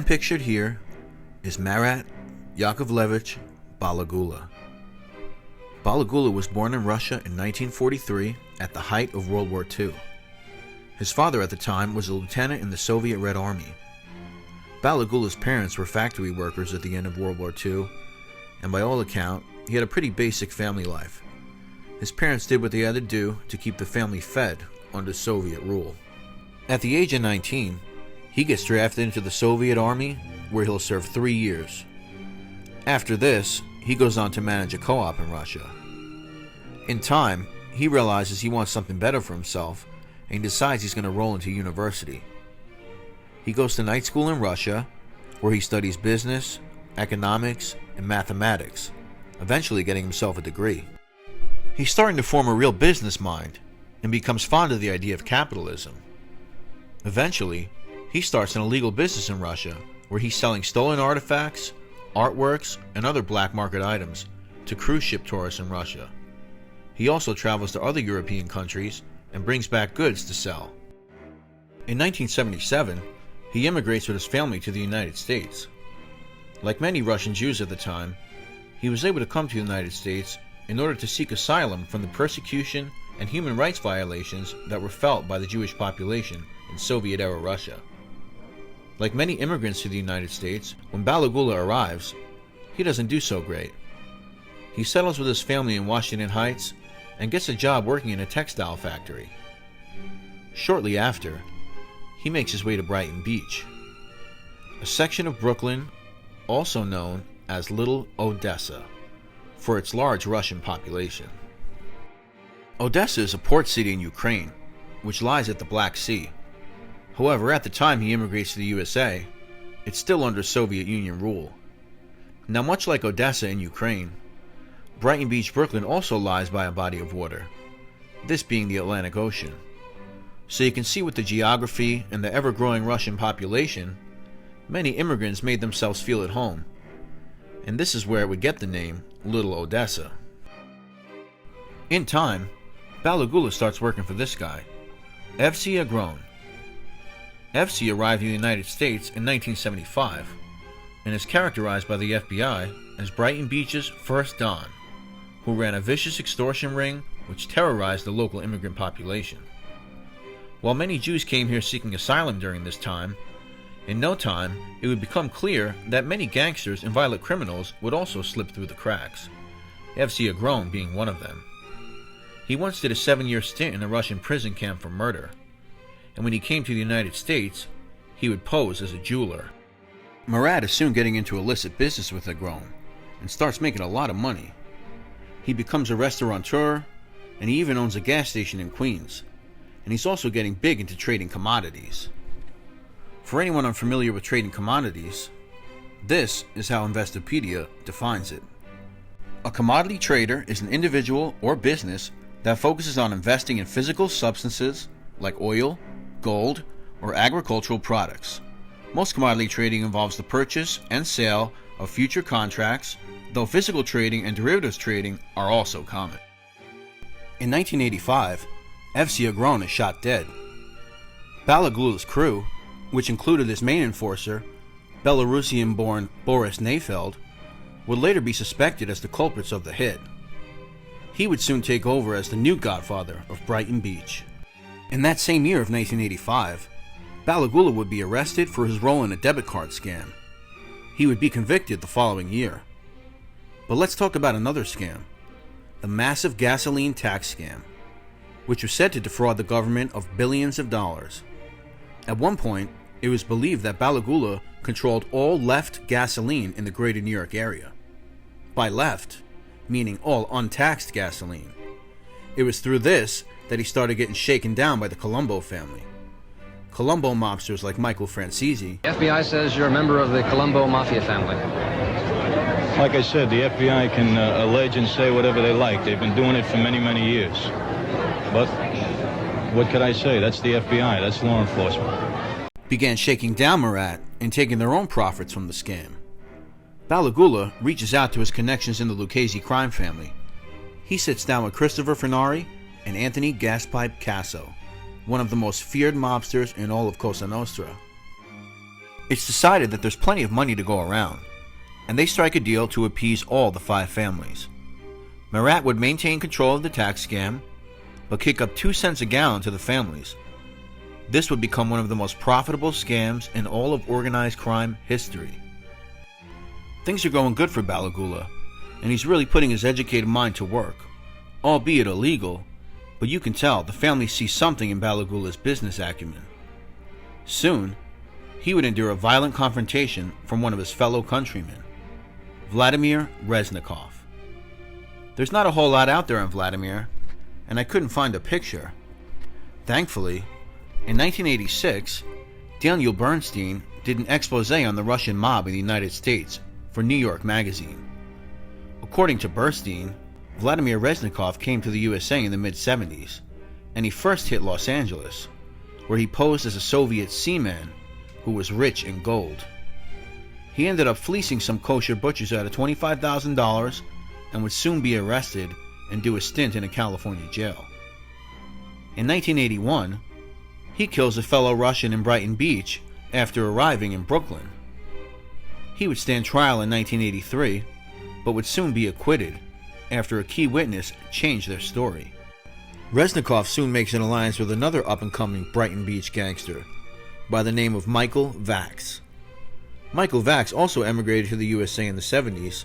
pictured here is Marat Yakovlevich Balagula. Balagula was born in Russia in 1943 at the height of World War II. His father at the time was a lieutenant in the Soviet Red Army. Balagula's parents were factory workers at the end of World War II, and by all account, he had a pretty basic family life. His parents did what they had to do to keep the family fed under Soviet rule. At the age of 19, he gets drafted into the Soviet Army, where he'll serve 3 years. After this, he goes on to manage a co-op in Russia. In time, he realizes he wants something better for himself, and decides he's going to roll into university. He goes to night school in Russia, where he studies business, economics, and mathematics, eventually getting himself a degree. He's starting to form a real business mind, and becomes fond of the idea of capitalism. Eventually, he starts an illegal business in Russia, where he's selling stolen artifacts, artworks, and other black market items to cruise ship tourists in Russia. He also travels to other European countries and brings back goods to sell. In 1977, he immigrates with his family to the United States. Like many Russian Jews at the time, he was able to come to the United States in order to seek asylum from the persecution and human rights violations that were felt by the Jewish population in Soviet-era Russia. Like many immigrants to the United States, when Balagula arrives, he doesn't do so great. He settles with his family in Washington Heights and gets a job working in a textile factory. Shortly after, he makes his way to Brighton Beach, a section of Brooklyn also known as Little Odessa, for its large Russian population. Odessa is a port city in Ukraine, which lies at the Black Sea. However, at the time he immigrates to the USA, it's still under Soviet Union rule. Now, much like Odessa in Ukraine, Brighton Beach, Brooklyn also lies by a body of water, this being the Atlantic Ocean. So you can see with the geography and the ever-growing Russian population, many immigrants made themselves feel at home, and this is where it would get the name Little Odessa. In time, Balagula starts working for this guy, Evsey Agron. Evsey arrived in the United States in 1975 and is characterized by the FBI as Brighton Beach's first Don, who ran a vicious extortion ring which terrorized the local immigrant population. While many Jews came here seeking asylum during this time, in no time it would become clear that many gangsters and violent criminals would also slip through the cracks, Evsey Agron being one of them. He once did a 7-year stint in a Russian prison camp for murder, and when he came to the United States, he would pose as a jeweler. Marat is soon getting into illicit business with Agron, and starts making a lot of money. He becomes a restaurateur, and he even owns a gas station in Queens, and he's also getting big into trading commodities. For anyone unfamiliar with trading commodities, this is how Investopedia defines it. A commodity trader is an individual or business that focuses on investing in physical substances like oil, gold, or agricultural products. Most commodity trading involves the purchase and sale of future contracts, though physical trading and derivatives trading are also common. In 1985, Evsey Agron is shot dead. Balagula's crew, which included his main enforcer, Belarusian-born Boris Neifeld, would later be suspected as the culprits of the hit. He would soon take over as the new godfather of Brighton Beach. In that same year of 1985, Balagula would be arrested for his role in a debit card scam. He would be convicted the following year. But let's talk about another scam, the massive gasoline tax scam, which was said to defraud the government of billions of dollars. At one point, it was believed that Balagula controlled all left gasoline in the greater New York area. By left, meaning all untaxed gasoline. It was through this that he started getting shaken down by the Colombo family. Colombo mobsters like Michael Francesi. The FBI says you're a member of the Colombo Mafia family. Like I said, the FBI can allege and say whatever they like. They've been doing it for many, many years. But what could I say? That's the FBI. That's law enforcement. Began shaking down Marat and taking their own profits from the scam. Balagula reaches out to his connections in the NYC Crime family. He sits down with Christopher Fernari and Anthony Gaspipe Casso, one of the most feared mobsters in all of Cosa Nostra. It's decided that there's plenty of money to go around, and they strike a deal to appease all the 5 families. Marat would maintain control of the tax scam, but kick up 2 cents a gallon to the families. This would become one of the most profitable scams in all of organized crime history. Things are going good for Balagula, and he's really putting his educated mind to work, albeit illegal, but you can tell the family sees something in Balagula's business acumen. Soon, he would endure a violent confrontation from one of his fellow countrymen, Vladimir Reznikov. There's not a whole lot out there on Vladimir, and I couldn't find a picture. Thankfully, in 1986, Daniel Bernstein did an expose on the Russian mob in the United States for New York Magazine. According to Bernstein, Vladimir Reznikov came to the USA in the mid-70s, and he first hit Los Angeles, where he posed as a Soviet seaman who was rich in gold. He ended up fleecing some kosher butchers out of $25,000 and would soon be arrested and do a stint in a California jail. In 1981, he kills a fellow Russian in Brighton Beach after arriving in Brooklyn. He would stand trial in 1983, but would soon be acquitted after a key witness changed their story. Reznikov soon makes an alliance with another up-and-coming Brighton Beach gangster by the name of Michael Vax. Michael Vax also emigrated to the USA in the 70s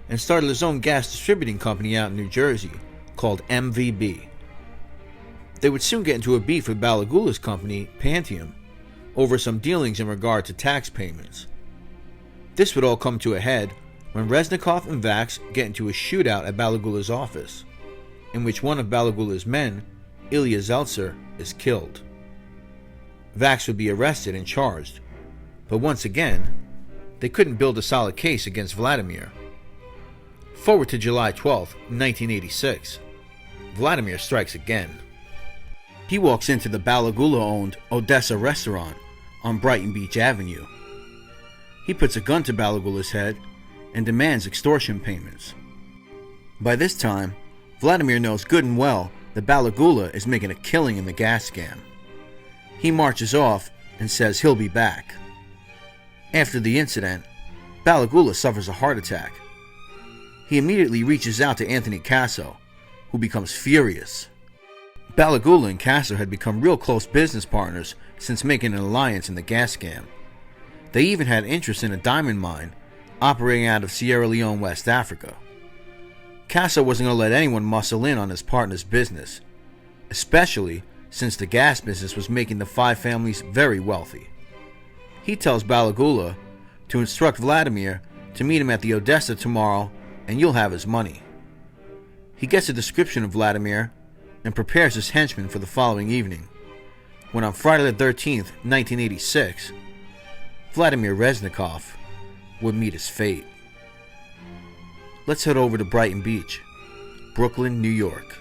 and started his own gas distributing company out in New Jersey called MVB. They would soon get into a beef with Balagula's company, Pantium, over some dealings in regard to tax payments. This would all come to a head when Reznikov and Vax get into a shootout at Balagula's office, in which one of Balagula's men, Ilya Zeltser, is killed. Vax would be arrested and charged, but once again, they couldn't build a solid case against Vladimir. Forward to July 12, 1986, Vladimir strikes again. He walks into the Balagula-owned Odessa restaurant on Brighton Beach Avenue. He puts a gun to Balagula's head and demands extortion payments. By this time, Vladimir knows good and well that Balagula is making a killing in the gas scam. He marches off and says he'll be back. After the incident, Balagula suffers a heart attack. He immediately reaches out to Anthony Casso, who becomes furious. Balagula and Casso had become real close business partners since making an alliance in the gas scam. They even had interest in a diamond mine operating out of Sierra Leone, West Africa. Casso wasn't going to let anyone muscle in on his partner's business, especially since the gas business was making the 5 families very wealthy. He tells Balagula to instruct Vladimir to meet him at the Odessa tomorrow and you'll have his money. He gets a description of Vladimir and prepares his henchmen for the following evening, when on Friday the 13th, 1986, Vladimir Reznikov would meet his fate. Let's head over to Brighton Beach, Brooklyn, New York.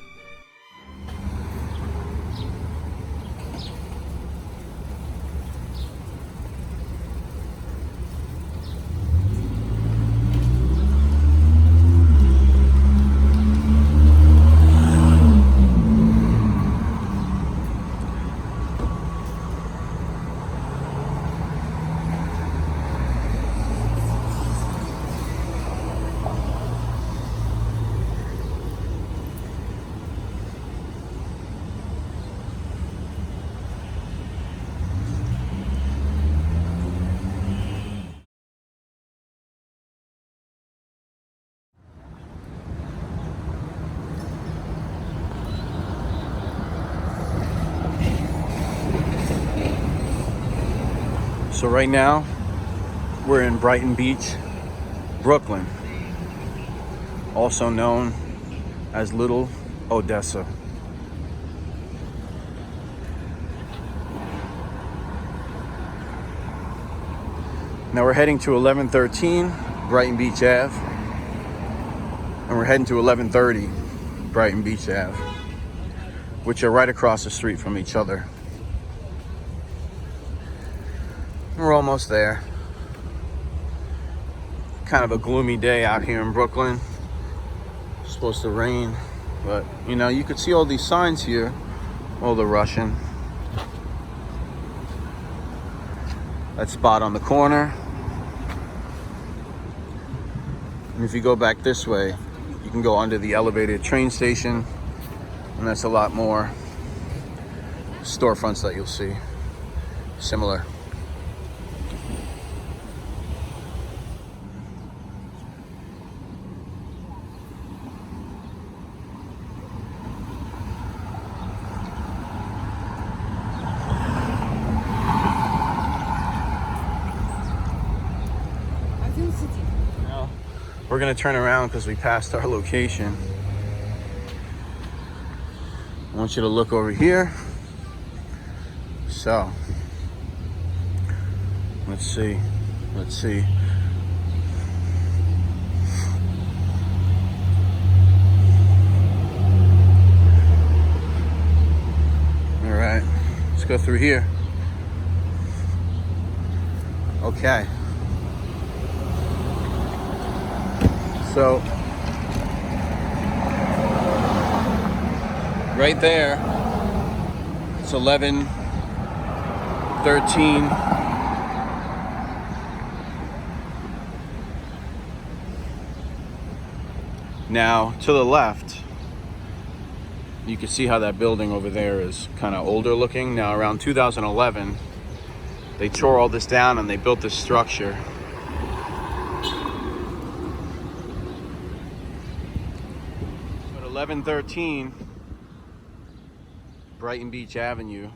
So right now, we're in Brighton Beach, Brooklyn, also known as Little Odessa. Now we're heading to 1113 Brighton Beach Ave, and we're heading to 1130 Brighton Beach Ave, which are right across the street from each other. We're almost there. Kind of a gloomy day out here in Brooklyn. It's supposed to rain, but you know, you could see all these signs here. Oh, the Russian. that spot on the corner. And if you go back this way, you can go under the elevated train station, and that's a lot more storefronts that you'll see similar. Now, we're gonna turn around because we passed our location. I want you to look over here. So, let's see. All right, let's go through here. Okay. So, right there, it's 11:13. Now, to the left, you can see how that building over there is kind of older looking. Now, around 2011, they tore all this down and they built this structure. At 1113 Brighton Beach Avenue,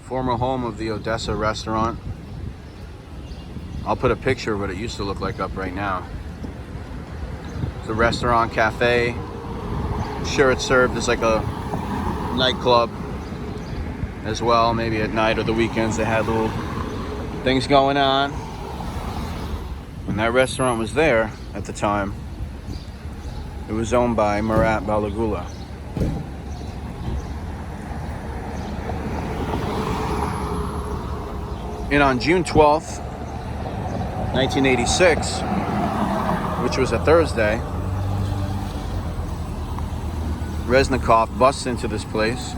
former home of the Odessa restaurant. I'll put a picture of what it used to look like up right now. It's a restaurant, cafe. I'm sure it served as like a nightclub as well. Maybe at night or the weekends they had little things going on. When that restaurant was there at the time, it was owned by Murat Balagula. And on June 12th, 1986, which was a Thursday, Reznikov busts into this place,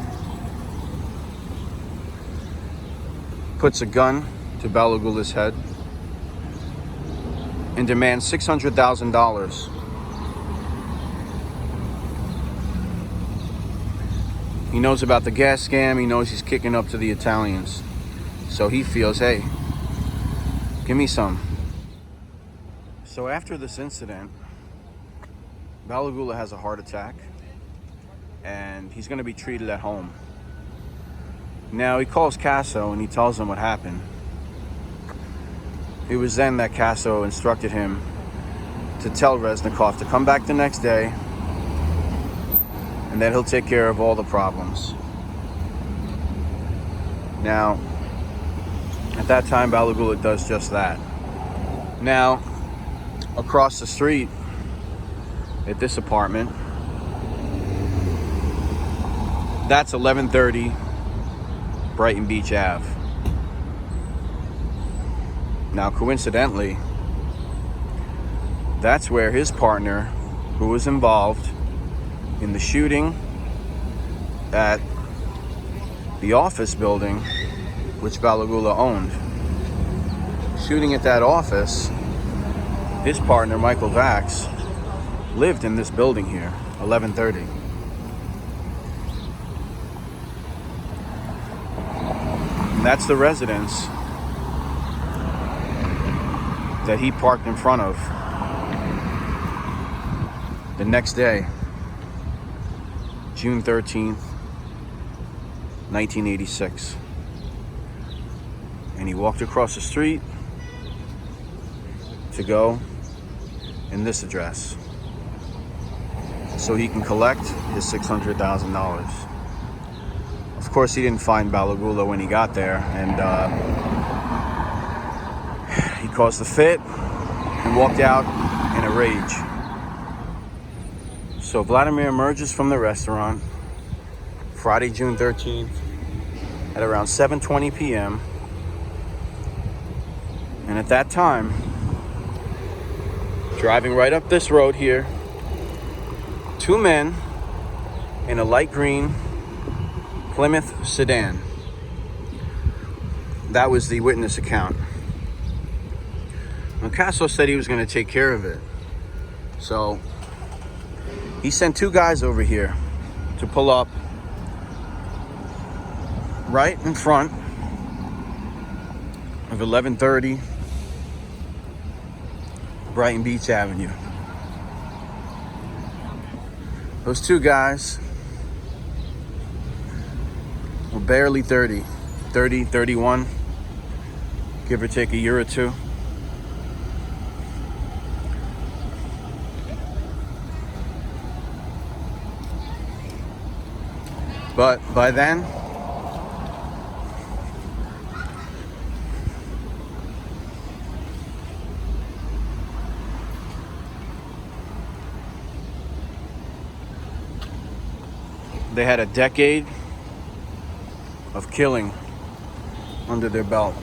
puts a gun to Balagula's head, and demands $600,000. He knows about the gas scam. He knows he's kicking up to the Italians. So he feels, hey, give me some. So after this incident, Balagula has a heart attack and he's going to be treated at home. Now he calls Casso and he tells him what happened. It was then that Casso instructed him to tell Reznikov to come back the next day and that he'll take care of all the problems. Now, at that time, Balagula does just that. Now, across the street at this apartment, that's 1130 Brighton Beach Ave. Now, coincidentally, that's where his partner, who was involved in the shooting at the office building which Balagula owned. Shooting at that office, his partner, Michael Vax, lived in this building here, 1130. And that's the residence that he parked in front of the next day, June 13th, 1986. And he walked across the street to go in this address so he can collect his $600,000. Of course, he didn't find Balagula when he got there, and he caused a fit and walked out in a rage. So Vladimir emerges from the restaurant Friday, June 13th at around 7:20 p.m. And at that time, driving right up this road here, two men in a light green Plymouth sedan. That was the witness account. Now, Casso said he was going to take care of it. So he sent 2 guys over here to pull up right in front of 1130 Brighton Beach Avenue. Those 2 guys were barely 30, 31, give or take a year or 2. But by then, they had a decade of killing under their belt.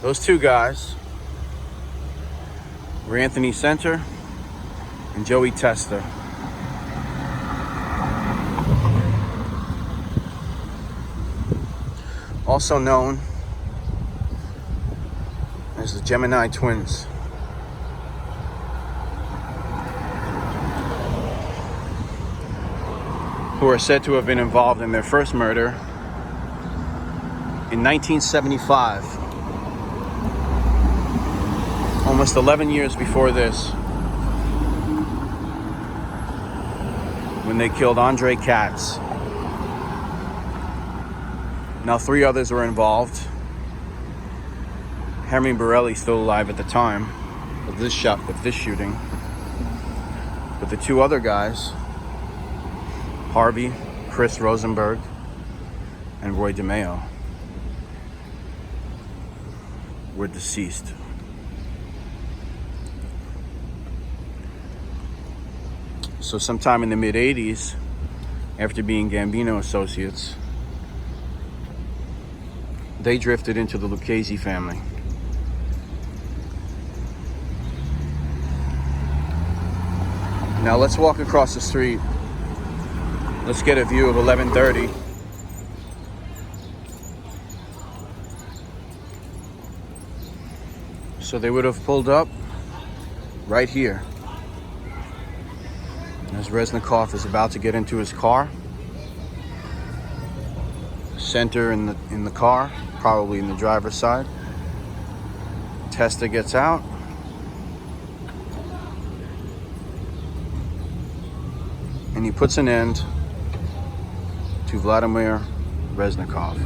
Those 2 guys were Anthony Center and Joey Testa. Also known as the Gemini twins. Who are said to have been involved in their first murder in 1975. Almost 11 years before this, when they killed Andre Katz. Now 3 others were involved. Henry Borelli still alive at the time of this shooting. But the 2 other guys, Harvey, Chris Rosenberg, and Roy DeMeo, were deceased. So sometime in the mid-'80s, after being Gambino associates, they drifted into the Lucchese family. Now let's walk across the street. Let's get a view of 1130. So they would have pulled up right here as Reznikov is about to get into his car. Center in the car, probably in the driver's side. Testa gets out. And he puts an end to Vladimir Reznikov.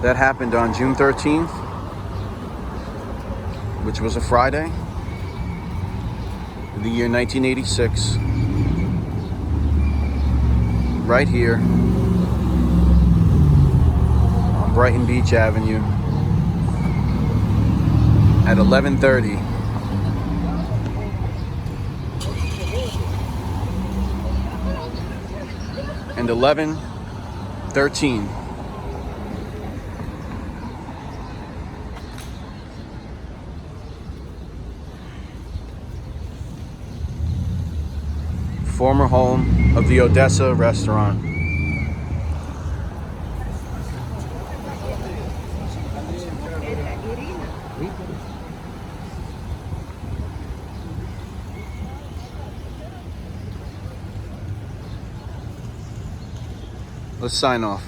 That happened on June 13th, which was a Friday, the year 1986, right here on Brighton Beach Avenue at 11:30. And 11:13. Former home of the Odessa restaurant. Let's sign off.